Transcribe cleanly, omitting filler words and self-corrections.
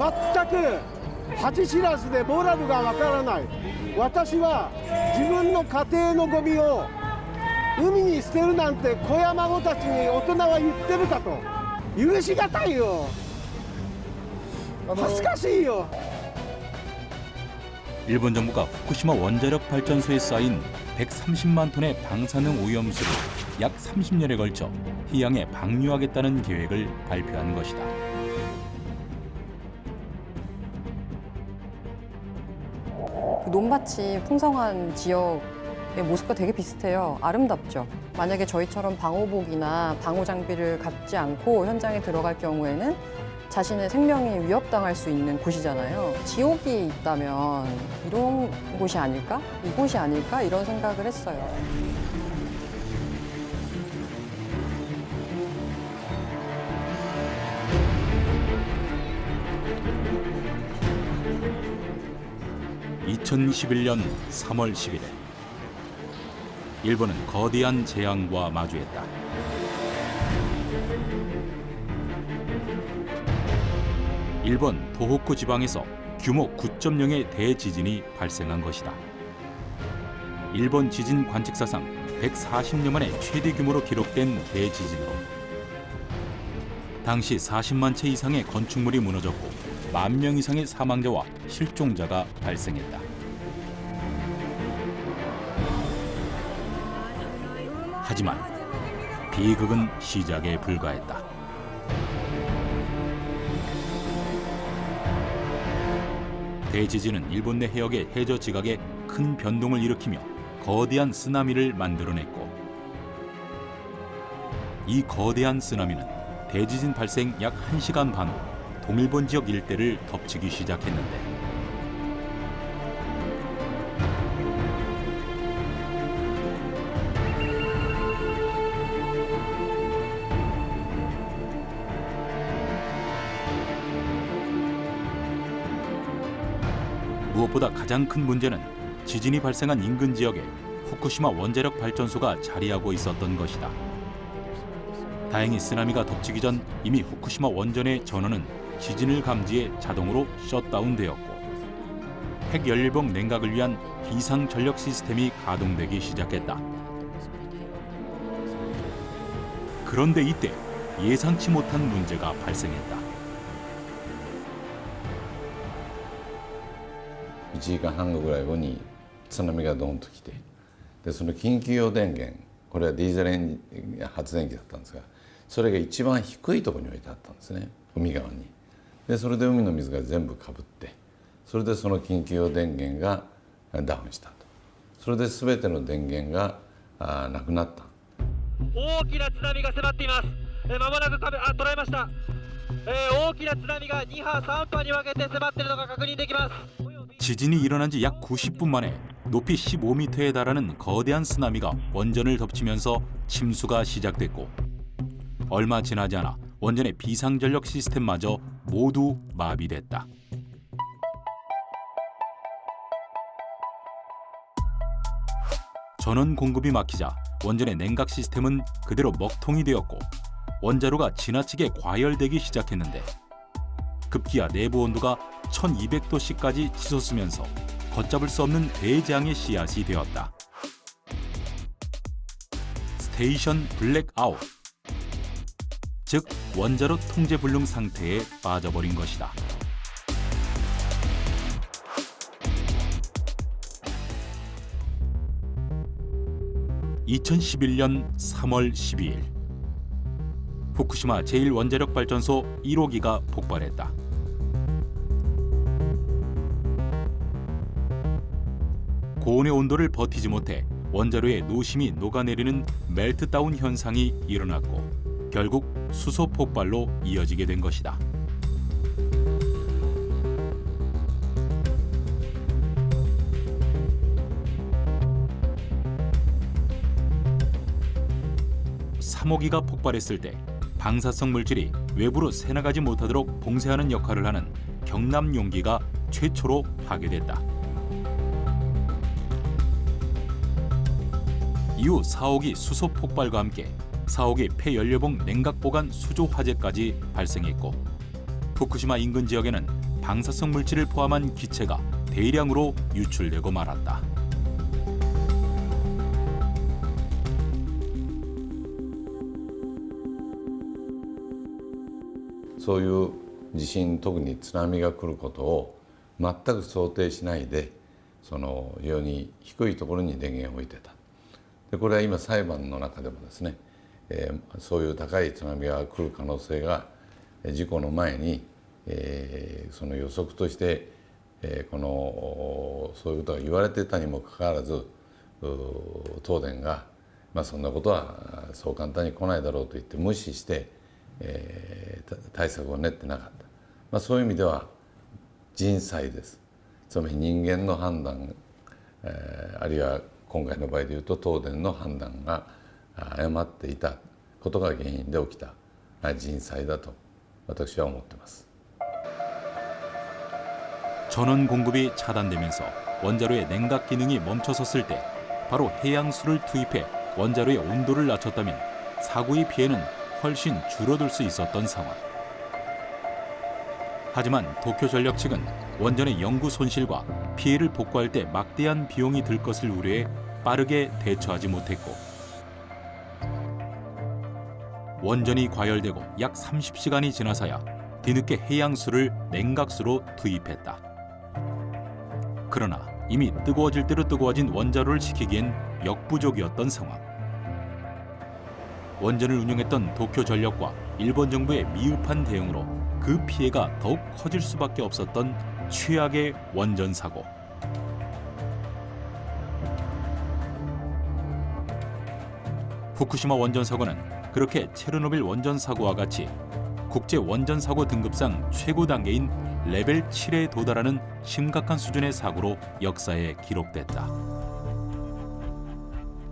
全く恥知らずでモラルがわからない。私は自分の家庭のゴミを海に捨てるなんて子や孫たちに大人は言ってるかと。許しがたいよ。恥ずかしいよ。 일본 정부가 후쿠시마 원자력 발전소에 쌓인 130만 톤의 방사능 오염수를 약 30년에 걸쳐 해양에 방류하겠다는 계획을 발표한 것이다. 그 논밭이 풍성한 지역의 모습과 되게 비슷해요. 아름답죠. 만약에 저희처럼 방호복이나 방호 장비를 갖지 않고 현장에 들어갈 경우에는 자신의 생명이 위협당할 수 있는 곳이잖아요. 지옥이 있다면 이런 곳이 아닐까? 이곳이 아닐까? 이런 생각을 했어요. (2021년 3월 11일) 일본은 거대한 재앙과 마주했다. 일본 도호쿠 지방에서 규모 9.0의 대지진이 발생한 것이다. 일본 지진 관측사상 140년 만에 최대 규모로 기록된 대지진으로 당시 40만 채 이상의 건축물이 무너졌고 10,000명 이상의 사망자와 실종자가 발생했다. 하지만 비극은 시작에 불과했다. 대지진은 일본 내 해역의 해저 지각에 큰 변동을 일으키며 거대한 쓰나미를 만들어냈고 이 거대한 쓰나미는 대지진 발생 약 1시간 반 후 동일본 지역 일대를 덮치기 시작했는데 무엇보다 가장 큰 문제는 지진이 발생한 인근 지역에 후쿠시마 원자력 발전소가 자리하고 있었던 것이다. 다행히 쓰나미가 덮치기 전 이미 후쿠시마 원전의 전원은 지진을 감지해 자동으로 셧다운되었고 핵연료봉 냉각을 위한 비상 전력 시스템이 가동되기 시작했다. 그런데 이때 예상치 못한 문제가 발생했다. 1時間半後ぐらい後に津波がドーンと来て、でその緊急用電源、これはディーゼル発電機だったんですが、それが一番低いところに置いてあったんですね、海側に。でそれで海の水が全部かぶって、それでその緊急用電源がダウンしたと。それで全ての電源がなくなった。大きな津波が迫っています。まもなく捉えました。大きな津波が2波3波に分けて迫っているのが確認できます。 지진이 일어난 지 약 90분 만에 높이 15m에 달하는 거대한 쓰나미가 원전을 덮치면서 침수가 시작됐고 얼마 지나지 않아 원전의 비상전력 시스템마저 모두 마비됐다. 전원 공급이 막히자 원전의 냉각 시스템은 그대로 먹통이 되었고 원자로가 지나치게 과열되기 시작했는데 급기야 내부 온도가 1200도씨까지 치솟으면서 걷잡을 수 없는 대재앙의 씨앗이 되었다. 스테이션 블랙아웃, 즉 원자로 통제 불능 상태에 빠져버린 것이다. (2011년 3월 12일) 후쿠시마 제1원자력발전소 1호기가 폭발했다. 고온의 온도를 버티지 못해 원자로의 노심이 녹아내리는 멜트다운 현상이 일어났고 결국 수소 폭발로 이어지게 된 것이다. (3호기가) 폭발했을 때 방사성 물질이 외부로 새나가지 못하도록 봉쇄하는 역할을 하는 경남 용기가 최초로 파괴됐다. 이후 4호기 수소 폭발과 함께 4호기 폐연료봉 냉각 보관 수조 화재까지 발생했고 후쿠시마 인근 지역에는 방사성 물질을 포함한 기체가 대량으로 유출되고 말았다.そういう地震、特に津波が来ることを全く想定しないで、その非常に低いところに電源を置いてた。でこれは今裁判の中でもですね、そういう高い津波が来る可能性が事故の前に、その予測として、そういうことが言われてたにもかかわらず、東電が、そんなことはそう簡単に来ないだろうと言って無視して、対策を練ってなかった、そういう意味では人災です。つまり人間の判断、あるいは今回の場合でいうと東電の判断が誤っていたことが原因で起きた人災だと私は思っています。 전원 공급이 차단되면서 원자로의 냉각 기능이 멈춰섰을 때 바로 해양수를 투입해 원자로의 온도를 낮췄다면 사고의 피해는 훨씬 줄어들 수 있었던 상황. 하지만 도쿄전력 측은 원전의 영구 손실과 피해를 복구할 때 막대한 비용이 들 것을 우려해 빠르게 대처하지 못했고 원전이 과열되고 약 30시간이 지나서야 뒤늦게 해양수를 냉각수로 투입했다. 그러나 이미 뜨거워질 대로 뜨거워진 원자로를 지키기엔 역부족이었던 상황. 원전을 운영했던 도쿄전력과 일본 정부의 미흡한 대응으로 그 피해가 더욱 커질 수밖에 없었던 최악의 원전 사고. 후쿠시마 원전 사고는 그렇게 체르노빌 원전 사고와 같이 국제 원전 사고 등급상 최고 단계인 레벨 7에 도달하는 심각한 수준의 사고로 역사에 기록됐다.